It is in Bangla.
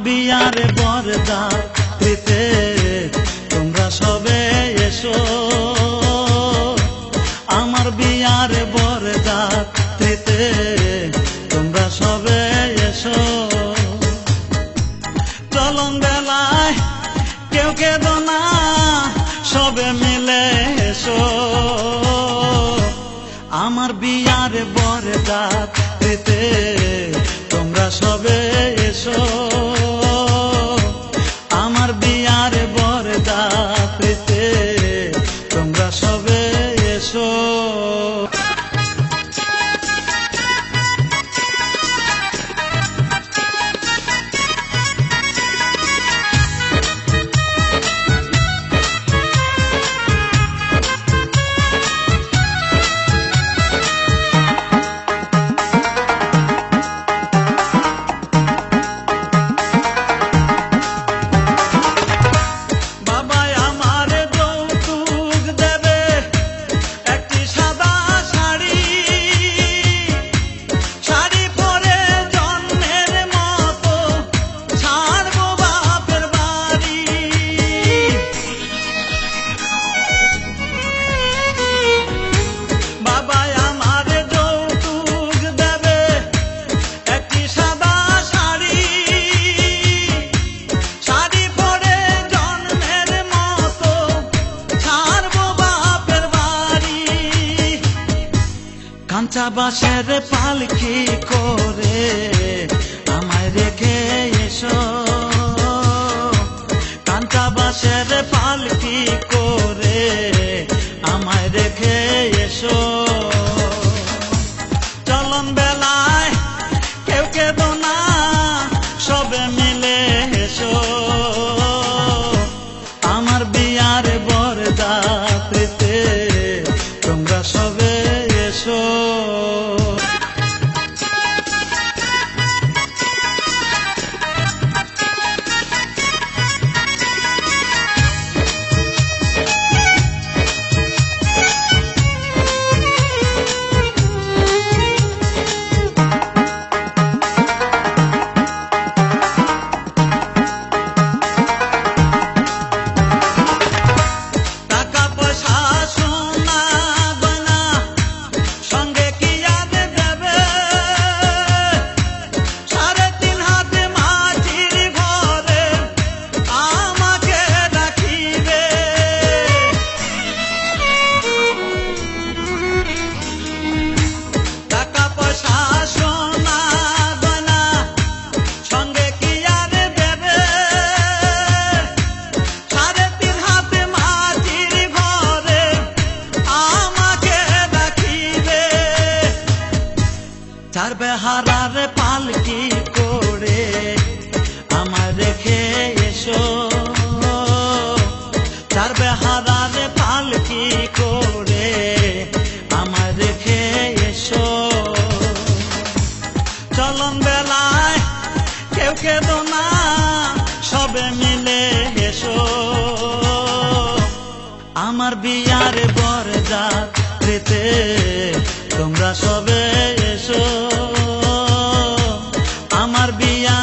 বিয়ার বরযাত্রীতে তোমরা সবে এসো, আমার বিয়ার বরযাত্রীতে তোমরা সবে এসো। চলন বেলায় কেউ কেঁদো না, সবে মিলে এসো, আমার বিয়ার বরযাত্রীতে তোমরা সবে এসো, আমার বিয়ার বরযাত্রীতে তোমরা সবে এসো। কাঁচা বাঁশের পালকি করে আমায় রেখে এসো, কাঁচা বাঁশের পালকি করে আমায় রেখে এসো। চলন বেলায় কেউ কেঁদো না, সবে মিলে এসো, আমার বিয়ার বরযাত্রীতে তোমরা সবে এসো। চার বেহারার পালকি করে আমার রেখে এসো, চার বেহারার পালকি করে আমার রেখে এসো। চলন বেলায় কেউ কেঁদো না, সবে মিলে এসো, আমার বিয়ার বরযাত্রীতে তোমরা সবে এসো, আমার বিয়া